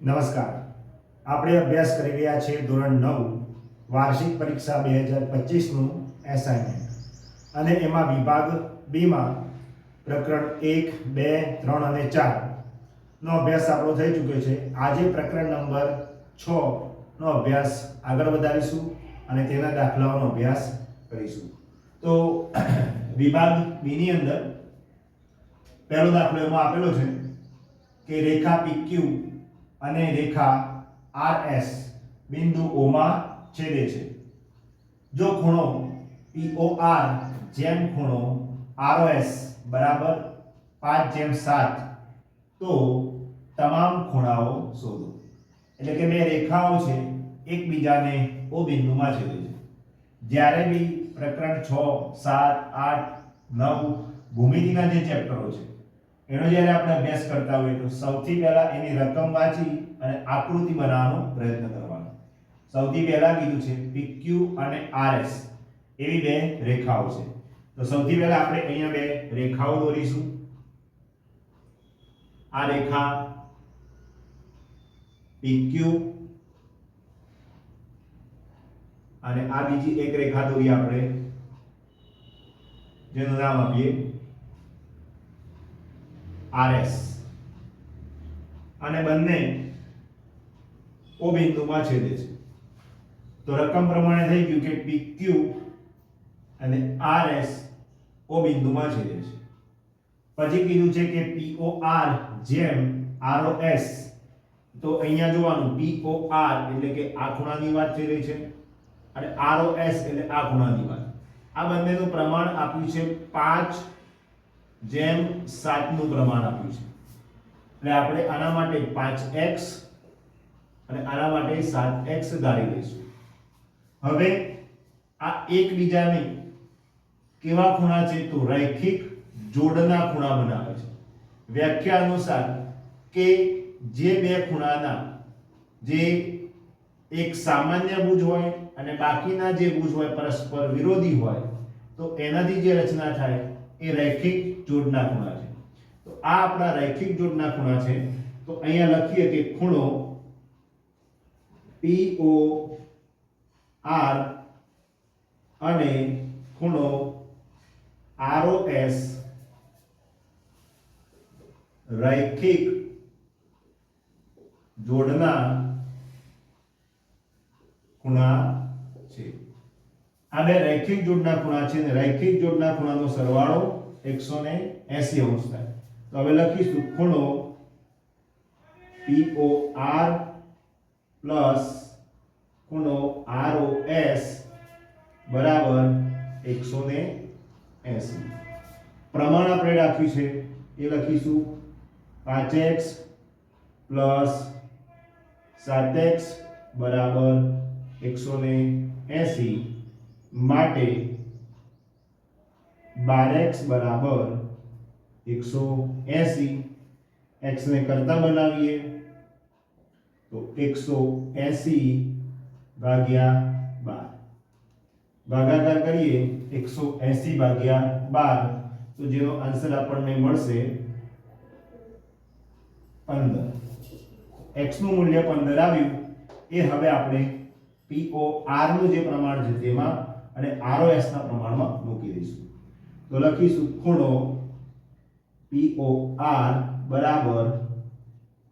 નમસ્કાર. આપણે અભ્યાસ કરી રહ્યા છીએ ધોરણ 9 વાર્ષિક પરીક્ષા 2025 નું એસાઇનમેન્ટ અને એમાં વિભાગ બી માં પ્રકરણ 1, 2, 3 અને 4 નો અભ્યાસ આપણો થઈ ચૂક્યો છે. આજે પ્રકરણ નંબર 6 નો અભ્યાસ આગળ વધારીશું અને તેના દાખલાઓનો અભ્યાસ કરીશું. તો વિભાગ બી ની અંદર પહેલો દાખલો એમાં આપેલો છે કે રેખા PQ અને રેખા RS બિંદુ O માં છેદે છે. જો ખૂણો POR જેમ ખૂણો ROS બરાબર 5/7 તો તમામ ખૂણાઓ શોધો. એટલે કે બે રેખાઓ છે એકબીજાને O બિંદુમાં છેદે છે. જ્યારે બી પ્રકરણ 6, 7, 8, 9 ભૂમિતિના જે ચેપ્ટરો છે એનો જ્યારે આપણે અભ્યાસ કરતા હોઈએ તો સૌથી પહેલા એની રકમ વાંચી અને આકૃતિ બનાવવાનો પ્રયત્ન કરવાનો. સૌથી પહેલા કીધું છે PQ અને RS એવી બે રેખાઓ છે. તો સૌથી પહેલા આપણે અહીંયા બે રેખાઓ દોરીશું. આ રેખા PQ અને આ બીજી એક રેખા દોરી આપણે જેનું નામ આપીએ RS અને બંને O બિંદુમાં છેદે છે. તો રકમ પ્રમાણે થઈ ગયું કે PQ અને RS O બિંદુમાં છેદે છે. પછી કીધું છે કે POR જેમ ROS. તો અહીંયા જોવાનું POR એટલે કે આ ખૂણાની વાત થઈ રહી છે અને ROS એટલે આ ખૂણાની વાત. આ બંનેનું પ્રમાણ આપ્યું છે 5/7 નું પ્રમાણ આપ્યું છે. એટલે આપણે આના માટે 5x અને આના માટે 7x ધારી લઈશું. હવે આ એકબીજાને કેવા ખૂણા છે તો રૈખિક જોડના ખૂણા બનાવે છે. વ્યાખ્યા અનુસાર કે જે બે ખૂણાના જે એક સામાન્ય ભુજ હોય અને બાકીના જે ભુજ હોય પરસ્પર વિરોધી હોય તો એનાથી જે રચના થાય એ રૈખિક જોડના ખૂણા છે. તો આ આપણા રૈખિક જોડના ખૂણા છે. તો અહીંયા લખીએ કે ખૂણો POR અને ખૂણો ROS રૈખિક જોડના ખૂણા છે. આ બે રૈખિક જોડના ખૂણા છે અને રૈખિક જોડના ખૂણાનો સરવાળો 180 અંશ થાય. તો હવે લખીશું ખૂણો POR પ્લસ ખૂણો ROS બરાબર 180. પ્રમાણ આપણે રાખ્યું છે એ લખીશું 5x પ્લસ 7x બરાબર 180 માટે 12x બરાબર 180. x ને કરતા બનાવીએ તો 180 ભાગ્યા 12 ભાગાકાર કરીએ 180 ભાગ્યા 12 તો જેનો આન્સર આપણને મળશે 15. x નું મૂલ્ય 15 આવ્યું. એ હવે આપણે POR નું જે પ્રમાણ છે તેમાં અને ROS ના પ્રમાણમાં મૂકી દઈશું. તો લખીશું ખૂણો POR બરાબર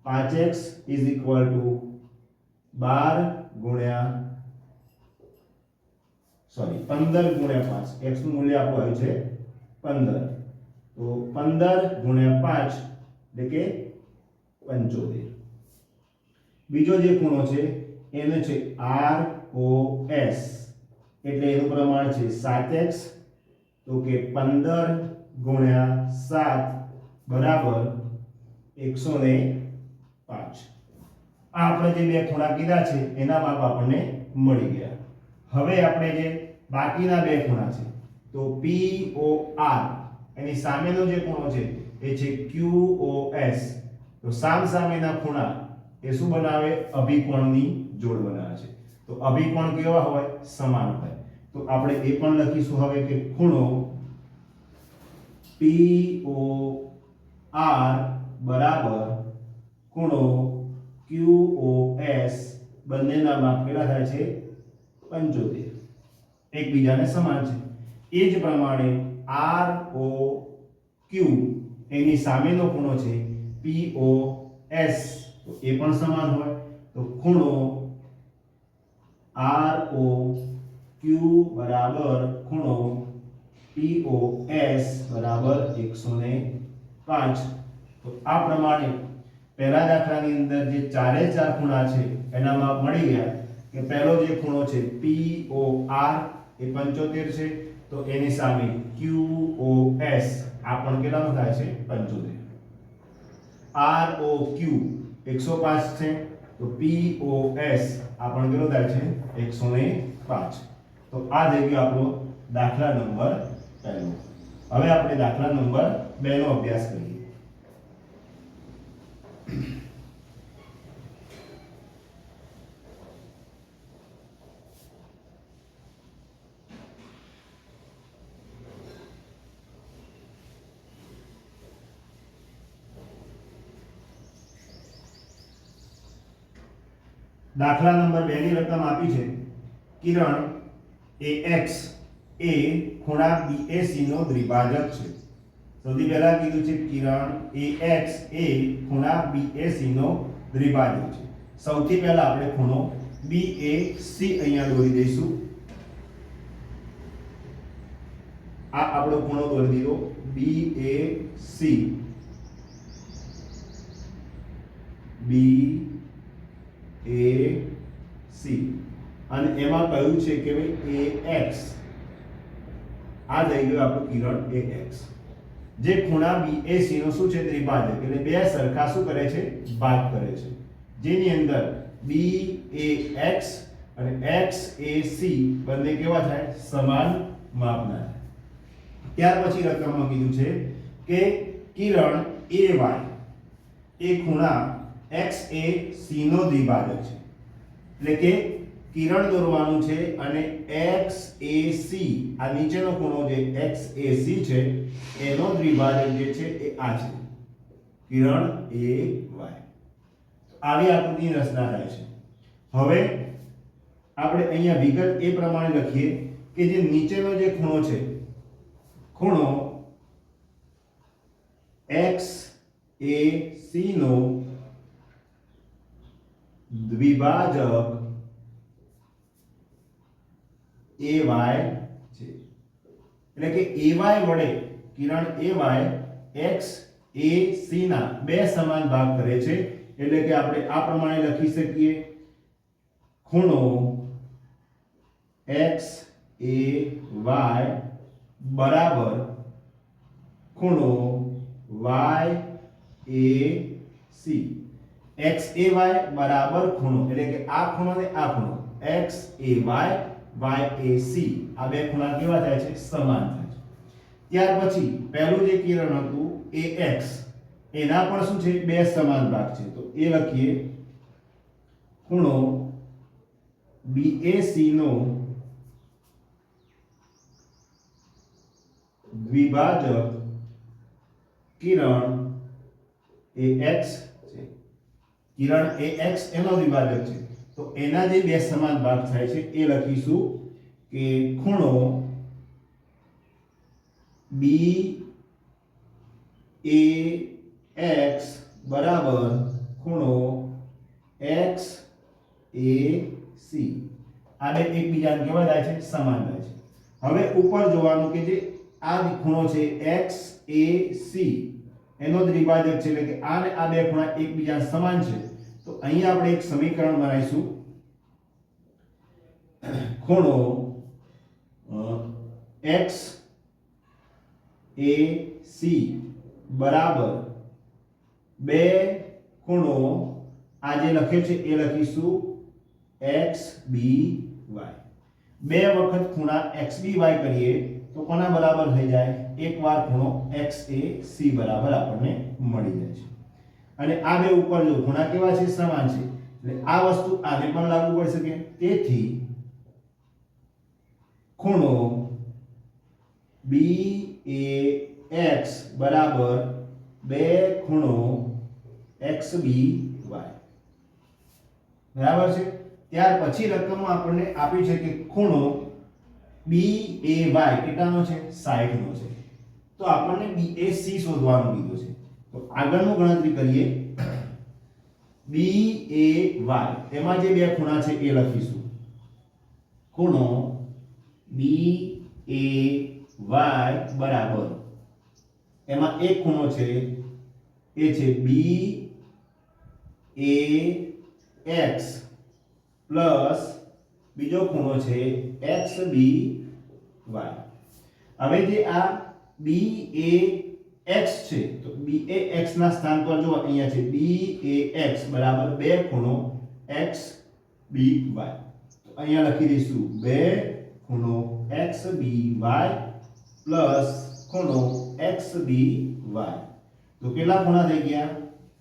5x = 15 ગુણ્યા 5. x નું મૂલ્ય આપણું આવ્યું છે 15. તો 15 ગુણ્યા 5 એટલે કે 75. બીજો જે ખૂણો છે એનો છે ROS એટલે એનું પ્રમાણ છે 7x. તો કે 15 ગુણ્યા 7 બરાબર 105. આ આપણે જે બે ખૂણા કીધા છે એના માપ આપણને મળી ગયા. હવે આપણે જે બાકીના બે ખૂણા છે તો POR એની સામેનો જે ખૂણો છે એ છે QOS. તો સામસામેના ખૂણા એ શું બનાવે? અભિકોણની જોડ બનાવે છે. તો અભિકોણ કેવા હોય? સમાન હોય. તો આપણે એ પણ લખીશું હવે કે ખૂણો POR બરાબર ખૂણો QoS બંનેના માપ કેટલા થાય છે 75 એકબીજાને સમાન છે એ જ પ્રમાણે ROQ એની સામેનો ખૂણો છે POS તો એ પણ સમાન હોય તો ખૂણો ROQ બરાબર ખૂણો POS બરાબર 105 તો આ પ્રમાણે પહેલા દાખલાની અંદર જે ચારે ચાર ખૂણા છે એના માપ મળી ગયા કે પહેલો જે ખૂણો છે POR એ 75 છે તો એની સામે QoS આ પણ કેટલાનો થાય છે 75 ROQ 105 છે તો POS આ પણ કેટલો થાય છે 105 તો આ થઈ ગયો આપણો દાખલા નંબર 1 હવે આપણે દાખલા નંબર 2 નો અભ્યાસ કરીએ દાખલા નંબર 2 ની રકમ આપી છે કિરણ AX એ ખૂણા BAC નો દ્વિભાજક છે સૌથી પહેલા કીધું છે કિરણ AX એ ખૂણા BAC નો દ્વિભાજક છે સૌથી પહેલા આપણે ખૂણો BAC અહીંયા દોરી દઈશું આ આપણો ખૂણો દોરી દીધો BAC BAC અને એમાં કહ્યું છે કે ભાઈ AX આ થઈ ગયું આપણું કિરણ AX જે ખૂણા BAC નો શું છે દ્વિભાજક એટલે બે સરખા શું કરે છે ભાગ કરે છે જેની અંદર BAX અને XAC બંને કેવા થાય સમાન માપના ત્યાર પછી રકમમાં કીધું છે કે કિરણ AY એ ખૂણા XAC નો દ્વિભાજક છે એટલે કે કિરણ દોરવાનું છે અને XAC આ નીચેનો ખૂણો જે XAC છે એનો દ્વિભાજક જે છે એ આ છે કિરણ AY આવી આકૃતિની રચના થાય છે હવે આપણે અહીંયા વિગત એ પ્રમાણે લખીએ કે જે નીચેનો જે ખૂણો છે ખૂણો XAC નો દ્વિભાજક AY છે એટલે કે AY વડે કિરણ AY XAC ના બે સમાન ભાગ કરે છે એટલે કે આપણે આ પ્રમાણે લખી શકીએ ખૂણો XAY બરાબર ખૂણો YAC XAY બરાબર ખૂણો એટલે કે આ ખૂણો ને આ ખૂણો XAY YAC આ બે ખૂણા કેવા થાય છે સમાન થાય છે ત્યાર પછી પહેલું જે કિરણ હતું AX એના પણ શું છે બે સમાન ભાગ છે તો એ લખીએ ખૂણો BAC નો દ્વિભાજક કિરણ AX છે કિરણ AX એનો દ્વિભાજક છે તો એના જે બે સમાન ભાગ થાય છે એ લખીશું કે ખૂણો BAX બરાબર ખૂણો XAC આ બે એકબીજાને કેવા થાય છે સમાન થાય છે હવે ઉપર જોવાનું કે જે આ ખૂણો છે XAC એનો દ્વિભાજક છે એટલે કે આ ને આ બે ખૂણા એકબીજા સમાન છે તો અહીં આપણે એક સમીકરણ બનાવીશું ખૂણો XAC બરાબર બે ખૂણો આ જે લખ્યું છે એ લખીશું XBY બે વખત ખૂણા XBY કરીએ તો કોના બરાબર થઈ જાય એકવાર ખૂણો XAC બરાબર આપણને મળી જાય છે અને આ બે ઉપર જો ખૂણા કેવા છે સમાન છે એટલે આ વસ્તુ આને પણ લાગુ પડી શકે તેથી ખૂણો BAX બરાબર બે ખૂણો XBY બરાબર છે. ત્યાર પછી રકમમાં આપણને આપ્યું છે કે ખૂણો BAY કેટલાનો છે 60 નો છે. તો આપણને BAC શોધવાનું કીધું છે. તો આગળનું ગણતરી કરીએ. BAY એમાં જે બે ખૂણા છે એ લખીશું. ખૂણો BAY બરાબર એમાં એક ખૂણો છે એ છે BAX પ્લસ બીજો ખૂણો છે XBY. હવે જે આ BAX છે તો BAX ના સ્થાન પર જો અહીંયા છે BAX બરાબર બે ખૂણો XBY. તો અહીંયા લખી દઈશું બે ખૂણો XBY પ્લસ ખૂણો XBY. તો કેટલા ખૂણા થઈ ગયા?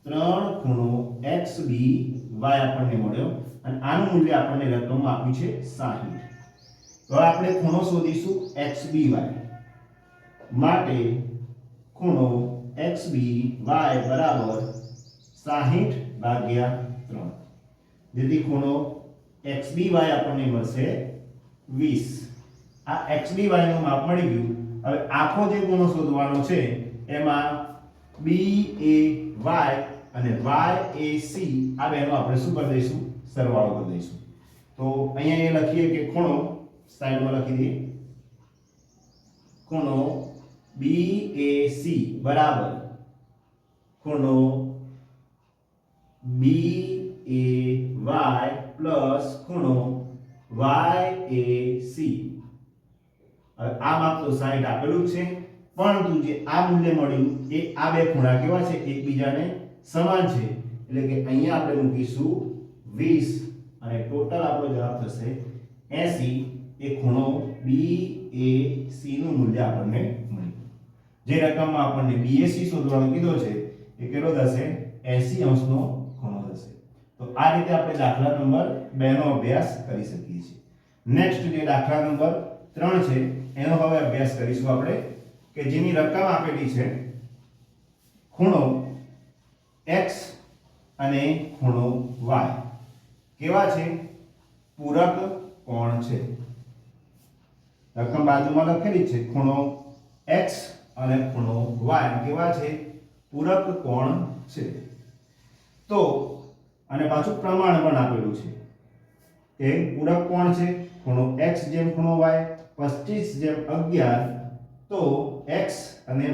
ત્રણ ખૂણો XBY આપણને મળ્યો અને આનું મૂલ્ય આપણને રકમમાં આપ્યું છે 60. તો આપણે ખૂણો શોધીશું XBY માટે ખૂણો XBY બરાબર 60/3. જેથી ખૂણો XBY આપણને મળશે 20. આ XBY નું માપ મળી ગયું. હવે આખો જે ખૂણો શોધવાનો છે એમાં BAY અને YAC આ બેનો આપણે શું કરી દઈશું? સરવાળો કરી દઈશું. તો અહીંયા એ લખીએ કે ખૂણો સાઈડમાં લખી દઈએ. ખૂણો BAC બરાબર ખૂણો BAY પ્લસ ખૂણો YAC. હવે આ માપ તો 60 આપેલું છે, પરંતુ જે આ મૂલ્ય મળ્યું એ આ બે ખૂણા કેવા છે? એકબીજાને સમાન છે. એટલે કે અહીંયા આપણે મૂકીશું 20 અને ટોટલ આપણો જવાબ થશે 80. એ ખૂણો BAC નું મૂલ્ય આપણને મળ્યું. જે રકમમાં આપણને BAC શોધવાનું કીધો છે એ કેટલો થશે? 80 અંશનો ખૂણો થશે. તો આ રીતે આપણે દાખલા નંબર 2 નો અભ્યાસ કરી શકીએ છીએ. નેક્સ્ટ જે દાખલા નંબર 3 છે એનો હવે અભ્યાસ કરીશું આપણે કે જેની રકમ આપેલી છે ખૂણો x અને ખૂણો y કેવા છે? પૂરક કોણ છે. રકમ બાજુમાં લખેલી છે ખૂણો x અને ખૂણો y કેવા છે? પૂરક કોણ છે. તો અને પાછું પ્રમાણ પણ આપેલું છે કે પૂરક કોણ છે ખૂણો x જેમ ખૂણો y 25 જેમ 11. તો x અને y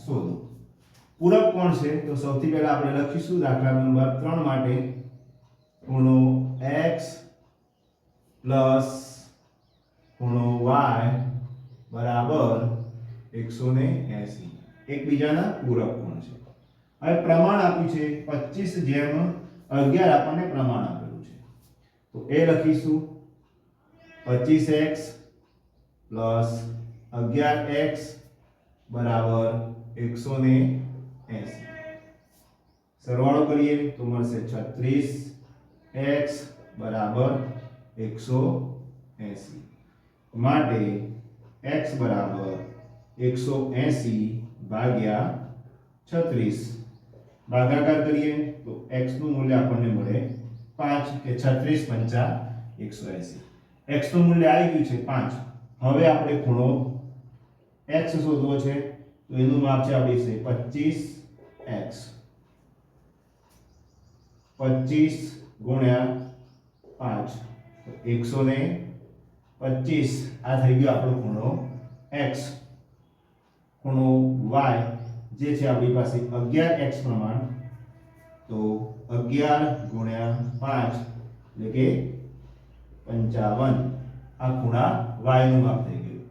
શોધો. પૂરક કોણ છે તો સૌથી પહેલા આપણે લખીશું દાખલા નંબર 3 માટે ખૂણો x પ્લસ ખૂણો y બરાબર 180. એકબીજાના પૂરક કોણ છે. હવે પ્રમાણ આપ્યું છે 25 જેમ 11 આપણને પ્રમાણ આપેલું છે. તો એ લખીશું 25x પ્લસ 11x બરાબર 180. સરવાળો કરીએ તો મળશે 36x બરાબર 180. માટે x બરાબર 180/36. ભાગાકાર કરીએ તો x નું મૂલ્ય આપણને મળે 5 કે 36 પંચા 180. x નું મૂલ્ય આવી ગયું છે 5. હવે આપણે ખૂણો x શોધવો છે તો એનું માપ છે આપણી છે 25x. 25 ગુણ્યા 5 તો 125. આ થઈ ગયો આપણો ખૂણો x. ખૂણો y જે છે આપણી પાસે 11x પ્રમાણ તો 11 ગુણ્યા 5 એટલે કે 55. આ ખૂણા y નું માપ થઈ ગયું.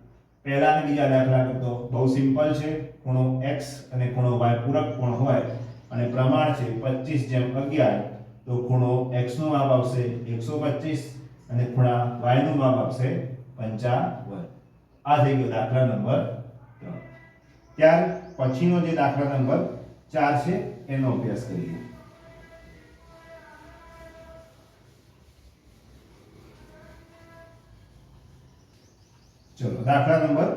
પહેલા અને બીજા દાખલા કરતો બહુ સિમ્પલ છે. ખૂણો x અને ખૂણો y પૂરક કોણ હોય અને પ્રમાણ છે 25 જેમ 11. તો ખૂણો x નું માપ આવશે 125 અને ખૂણા y નું માપ આવશે 55. આ થઈ ગયો દાખલા નંબર 3. ત્યાર પછીનો જે દાખલા નંબર 4 છે એનો અભ્યાસ કરીએ. ચલો દાખલા નંબર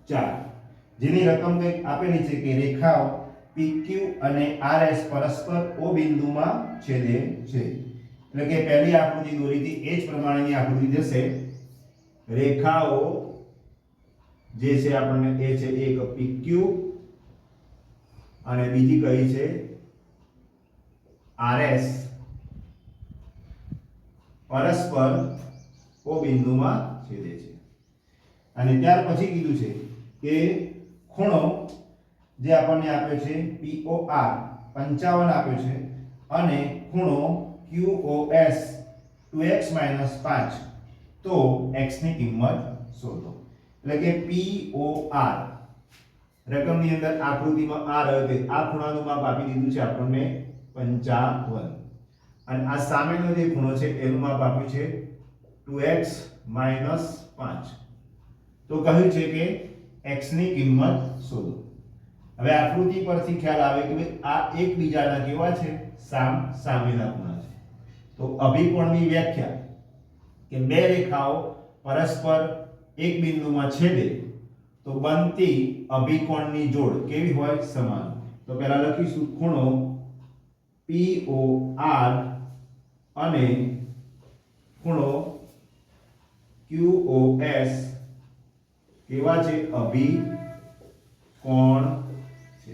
4 જેની રકમ કંઈક આપેલી છે કે રેખાઓ PQ અને RS પરસ્પર O બિંદુમાં છેદે છે. એટલે કે પહેલી આકૃતિ દોરી હતી એ જ પ્રમાણેની આકૃતિ થશે. રેખાઓ જે છે આપણને એ છે એક PQ અને બીજી કઈ છે RS પરસ્પર O બિંદુમાં છેદે છે. અને ત્યાર પછી કીધું છે કે ખૂણો જે આપણને આપ્યો છે POR 55 આપ્યો છે અને ખૂણો QOS 2x - 5, તો x ની કિંમત શોધો. એટલે કે POR રકમની અંદર આકૃતિમાં R આવે આ ખૂણાનું માપ આપી દીધું છે આપણને 55 અને આ સામેનો જે ખૂણો છે એનું માપ આપ્યું છે 2x - 5. તો કહ્યું છે કે x ની કિંમત શોધો. હવે આકૃતિ પરથી ખ્યાલ આવે કે ભાઈ આ એકબીજાના કેવા છે સામેના ખૂણા છે. તો અભિકોણની વ્યાખ્યા કે બે રેખાઓ પરસ્પર એક બિંદુમાં છેદે તો બનતી અભિકોણની જોડ કેવી હોય? સમાન. તો પહેલા લખીશું ખૂણો POR અને ખૂણો QOS કેવા છે? અભિકોણ છે.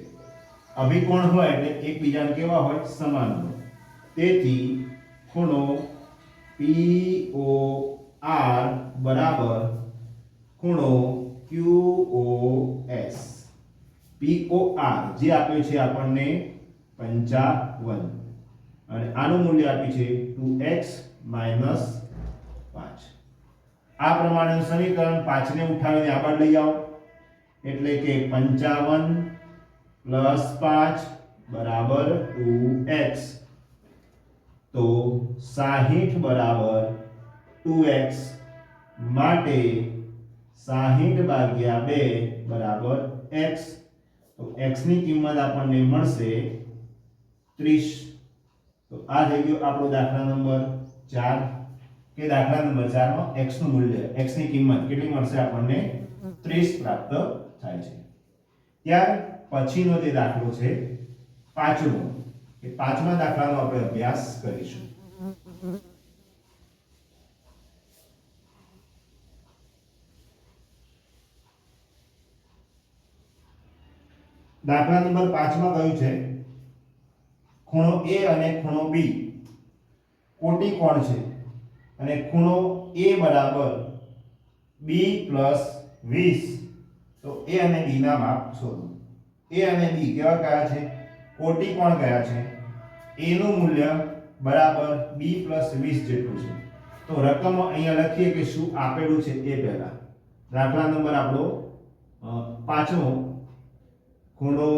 અભિકોણ હોય એટલે એકબીજાને કેવા હોય? સમાન હોય. તેથી ખૂણો POR બરાબર ખૂણો QOS. POR જે આપ્યું છે આપણને 55 અને આનું મૂલ્ય આપ્યું છે 2x - 5. આ પ્રમાણેનું સમીકરણ 5 ને ઉઠાવીને આગળ લઈ આવો એટલે કે 55 + 5 બરાબર 2x. તો 60 બરાબર 2x માટે 60/2 બરાબર x. તો x ની કિંમત આપણને મળશે 30. તો આ થઈ ગયો આપણો દાખલા નંબર 4 કે દાખલા નંબર 4 માં x નું મૂલ્ય x ની કિંમત કેટલી મળશે આપણને 30 પ્રાપ્ત થાય છે. ત્યાર પછીનો જે દાખલો છે પાંચમો, એ પાંચમા દાખલાનો આપણે અભ્યાસ કરીશું. દાખલા નંબર 5 માં કહ્યું છે ખૂણો A અને ખૂણો B કોટી કોણ છે અને ખૂણો A બરાબર B + 20. તો A અને B ના માપ શોધો. A અને B કેવા કયા છે? કોટી કોણ કયા છે? A નું મૂલ્ય બરાબર B + 20 જેટલું છે. તો રકમ અહીંયા લખીએ કે શું આપેલું છે એ પહેલા. દાખલા નંબર આપણો પાંચમો ખૂણો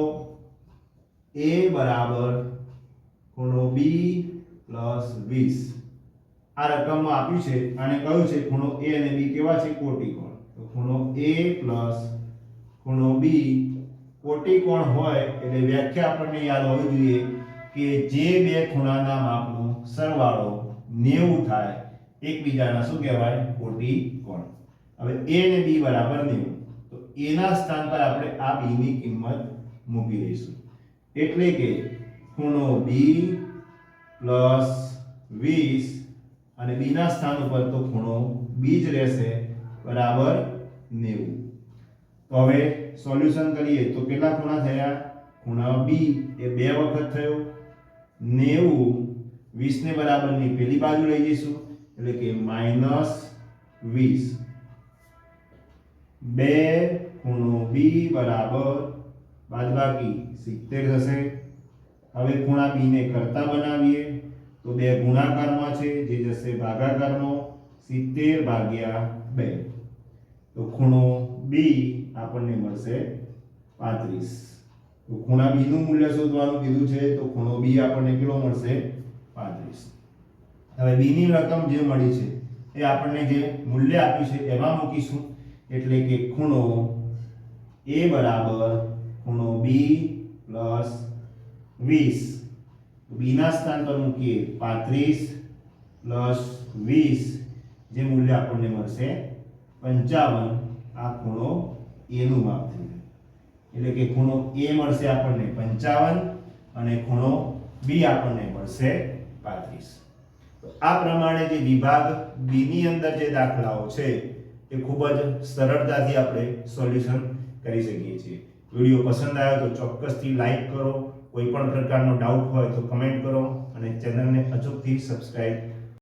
A બરાબર ખૂણો B + 20 આ રકમમાં આપ્યું છે અને કહ્યું છે ખૂણો A અને B કેવા છે? કોટી કોણ. તો ખૂણો A + ખૂણો B કોટી કોણ હોય એટલે વ્યાખ્યા આપણને યાદ હોવી જોઈએ કે જે બે ખૂણાના માપનો સરવાળો 90 થાય એકબીજાના શું કહેવાય? કોટી કોણ. હવે A અને B બરાબર 90. તો A ના સ્થાન પર આપણે આ B ની કિંમત મૂકી દઈશું. એટલે કે ખૂણો B + 20 અને B ના સ્થાન ઉપર તો ખૂણો B જ રહેશે બરાબર 90. તો હવે સોલ્યુશન કરીએ તો કેટલા ખૂણા થયા? ખૂણા B એ બે વખત થયો 90 20 ને બરાબરની પેલી બાજુ લઈ જઈશું એટલે કે -20. 2 ખૂણો B બરાબર બાદબાકી 70 થશે. હવે ખૂણા B ને કરતા બનાવીએ તો બે ગુણાકારમાં છે જે જશે ભાગાકારમાં 70/2. તો ખૂણો B આપણને મળશે 35. તો ખૂણા B નું મૂલ્ય શોધવાનું કીધું છે તો ખૂણો B આપણને કેટલો મળશે? 35. હવે B ની રકમ જે મળી છે એ આપણને જે મૂલ્ય આપ્યું છે એમાં મૂકીશું એટલે કે ખૂણો A બરાબર ખૂણો B + 20. તો B ના સ્થાન પર મૂકીએ 35 + 20 જે મૂલ્ય આપણને મળશે 55. આ ખૂણો A નું માપ થઈ ગયું. એટલે કે ખૂણો A મળશે આપણને 55 અને ખૂણો B આપણને મળશે 35. તો આ પ્રમાણે જે વિભાગ બી ની અંદર જે દાખલાઓ છે એ ખૂબ જ સરળતાથી આપણે સોલ્યુશન કરી શકીએ છીએ. વિડીયો પસંદ આવ્યો તો ચોક્કસથી લાઈક કરો, કોઈ પણ પ્રકારનો ડાઉટ હોય તો કમેન્ટ કરો અને ચેનલને અચૂકથી સબસ્ક્રાઇબ